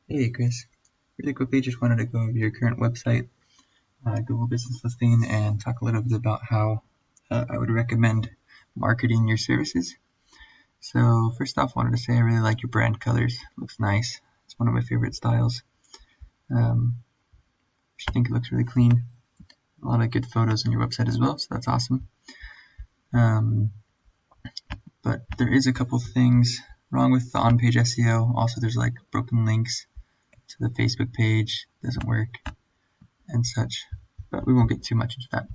Hey Chris, really quickly just wanted to go over your current website, Google Business Listing, and talk a little bit about how I would recommend marketing your services. So first off, I wanted to say I really like your brand colors. Looks nice. It's one of my favorite styles. I think it looks really clean. A lot of good photos on your website as well, so that's awesome. But there is a couple things wrong with the on-page SEO. Also, there's like broken links to the Facebook page, doesn't work, and such. But we won't get too much into that.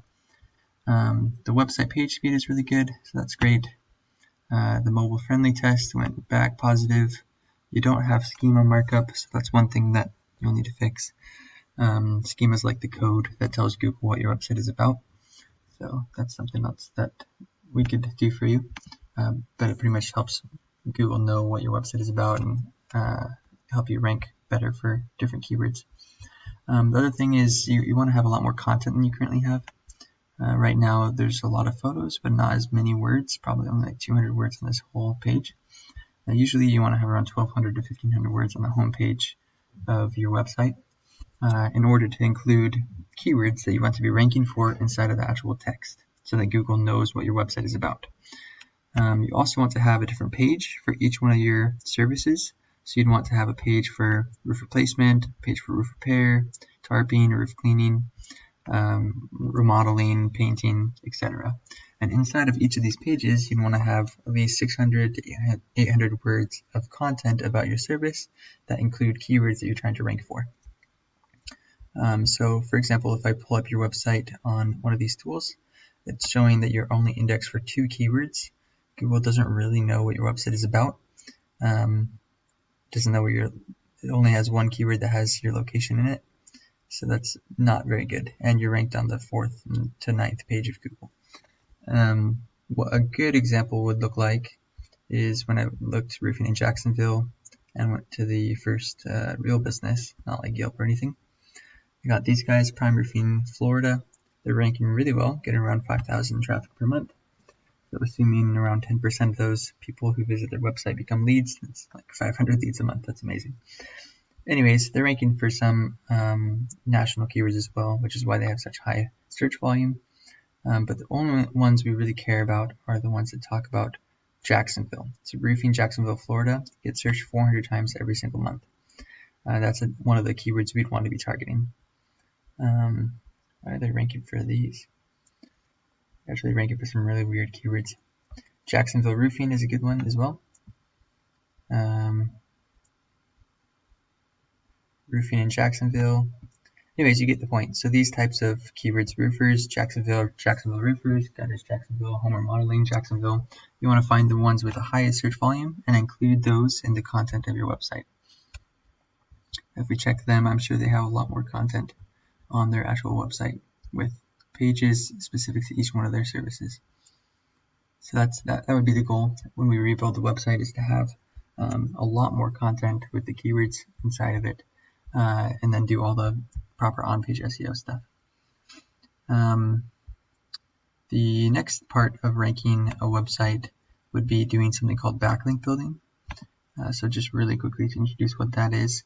The website page speed is really good, so that's great. The mobile friendly test went back positive. You don't have schema markup, so that's one thing that you'll need to fix. Schema is like the code that tells Google what your website is about, so that's something else that we could do for you. But it pretty much helps Google know what your website is about and help you rank better for different keywords. The other thing is you want to have a lot more content than you currently have. Right now there's a lot of photos, but not as many words, probably only like 200 words on this whole page. Usually you want to have around 1200 to 1500 words on the home page of your website in order to include keywords that you want to be ranking for inside of the actual text so that Google knows what your website is about. You also want to have a different page for each one of your services. So you'd want to have a page for roof replacement, a page for roof repair, tarping, roof cleaning, remodeling, painting, etc. And inside of each of these pages, you'd want to have at least 600 to 800 words of content about your service that include keywords that you're trying to rank for. So for example, if I pull up your website on one of these tools, it's showing that you're only indexed for 2 keywords. Google doesn't really know what your website is about. Doesn't know where it only has 1 keyword that has your location in it. So that's not very good. And you're ranked on the 4th to 9th page of Google. What a good example would look like is when I looked roofing in Jacksonville and went to the first real business, not like Yelp or anything. I got these guys, Prime Roofing Florida. They're ranking really well, getting around 5,000 traffic per month. So assuming around 10% of those people who visit their website become leads, it's like 500 leads a month. That's amazing. Anyways, they're ranking for some national keywords as well, which is why they have such high search volume. But the only ones we really care about are the ones that talk about Jacksonville. So roofing Jacksonville, Florida gets searched 400 times every single month. That's one of the keywords we'd want to be targeting. Why are they ranking for these? They're actually ranking for some really weird keywords. Jacksonville roofing is a good one as well. Roofing in Jacksonville. Anyways, you get the point. So these types of keywords, roofers, Jacksonville roofers, gutters, Jacksonville, home remodeling, Jacksonville. You want to find the ones with the highest search volume and include those in the content of your website. If we check them, I'm sure they have a lot more content on their actual website with pages specific to each one of their services. So that would be the goal when we rebuild the website, is to have a lot more content with the keywords inside of it, and then do all the proper on-page SEO stuff. The next part of ranking a website would be doing something called backlink building. So just really quickly to introduce what that is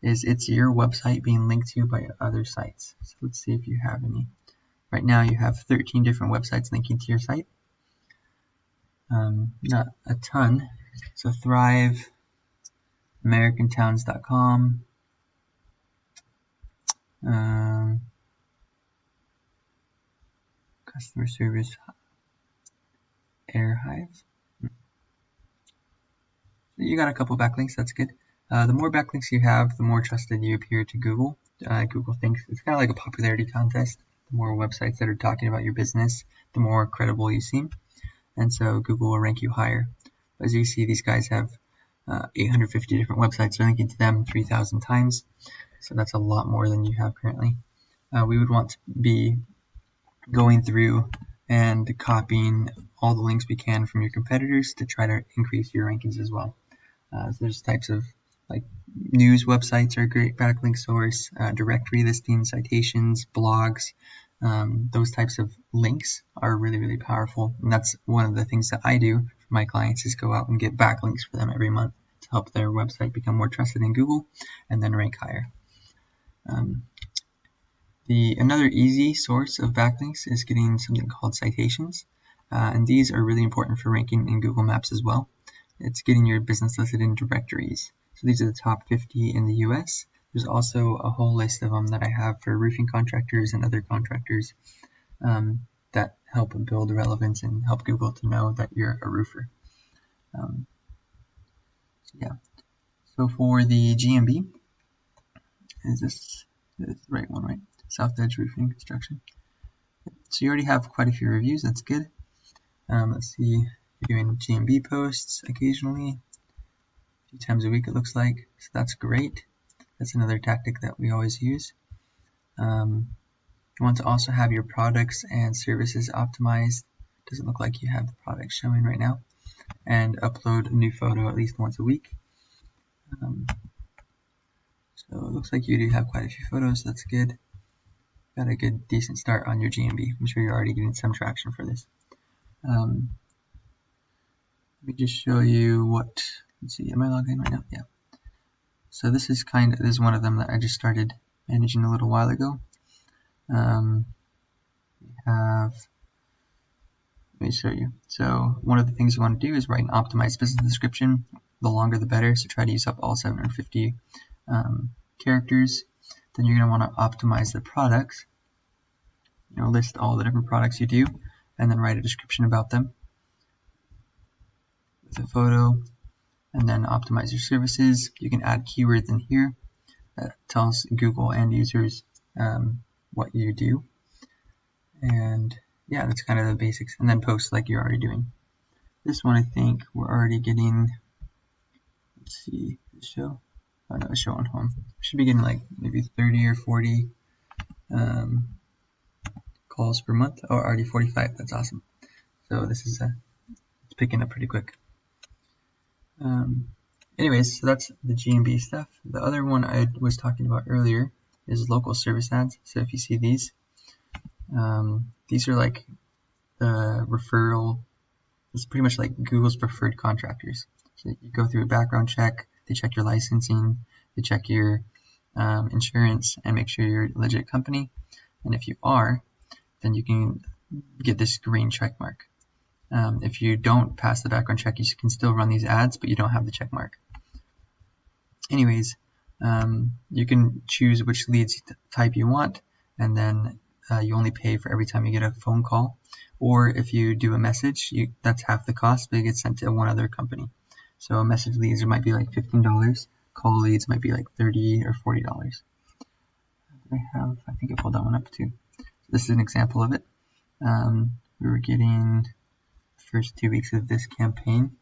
it's your website being linked to by other sites. So let's see if you have any. Right now you have 13 different websites linking to your site. Not a ton. So Thrive, AmericanTowns.com, customer service, Airhive. You got a couple backlinks, that's good. The more backlinks you have, the more trusted you appear to Google. Google thinks it's kind of like a popularity contest. The more websites that are talking about your business, the more credible you seem. And so Google will rank you higher. As you see, these guys have 850 different websites linking to them 3,000 times. So that's a lot more than you have currently. We would want to be going through and copying all the links we can from your competitors to try to increase your rankings as well. So there's types of like news websites are a great backlink source, directory listings, citations, blogs. Those types of links are really, really powerful. And that's one of the things that I do for my clients, is go out and get backlinks for them every month to help their website become more trusted in Google and then rank higher. Another easy source of backlinks is getting something called citations, and these are really important for ranking in Google Maps as well. It's getting your business listed in directories. So these are the top 50 in the US. There's also a whole list of them that I have for roofing contractors and other contractors that help build relevance and help Google to know that you're a roofer. So for the GMB, is this the right one, right? South Edge Roofing Construction. So you already have quite a few reviews, that's good. Let's see, you're doing GMB posts occasionally, a few times a week it looks like, so that's great. That's another tactic that we always use. You want to also have your products and services optimized. Doesn't look like you have the products showing right now. And upload a new photo at least once a week. So it looks like you do have quite a few photos, that's good. Got a good, decent start on your GMB. I'm sure you're already getting some traction for this. Let me just show you what, let's see, am I logged in right now? Yeah. So this is one of them that I just started managing a little while ago. We have, let me show you. So one of the things you want to do is write an optimized business description. The longer the better, so try to use up all 750 characters. Then you're going to want to optimize the products. List all the different products you do, and then write a description about them with a photo, and then optimize your services. You can add keywords in here that tells Google and users what you do. And yeah, that's kind of the basics. And then post like you're already doing. This one, I think we're already getting, let's see, the show. Oh no, show on home. Should be getting like maybe 30 or 40 calls per month. Oh, already 45. That's awesome. So this is it's picking up pretty quick. Anyways, so that's the GMB stuff. The other one I was talking about earlier is local service ads. So if you see these are like the referral. It's pretty much like Google's preferred contractors. So you go through a background check. They check your licensing, they check your insurance, and make sure you're a legit company. And if you are, then you can get this green check mark. If you don't pass the background check, you can still run these ads, but you don't have the check mark. Anyways, you can choose which leads type you want, and then you only pay for every time you get a phone call. Or if you do a message, that's half the cost, but it gets sent to one other company. So a message leads might be like $15, call leads might be like $30 or $40. I think I pulled that one up too. This is an example of it. We were getting the first 2 weeks of this campaign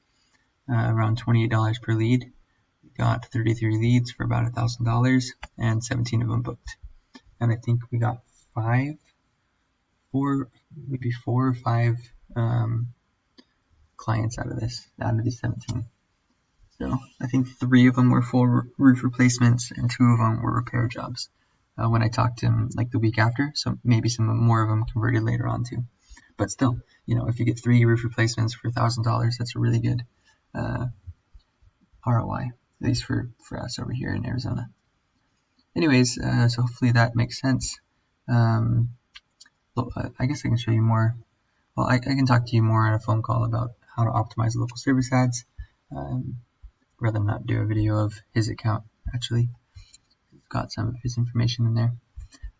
around $28 per lead. We got 33 leads for about $1,000 and 17 of them booked. And I think we got maybe four or five clients out of these 17. So I think 3 of them were full roof replacements and 2 of them were repair jobs when I talked to him like the week after. So maybe some more of them converted later on too. But still, if you get 3 roof replacements for $1,000, that's a really good ROI, at least for us over here in Arizona. Anyways, so hopefully that makes sense. I guess I can show you more. Well, I can talk to you more on a phone call about how to optimize local service ads. Rather than not do a video of his account, actually. He's got some of his information in there.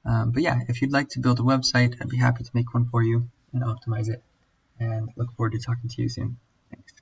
But yeah, if you'd like to build a website, I'd be happy to make one for you and optimize it. And look forward to talking to you soon. Thanks.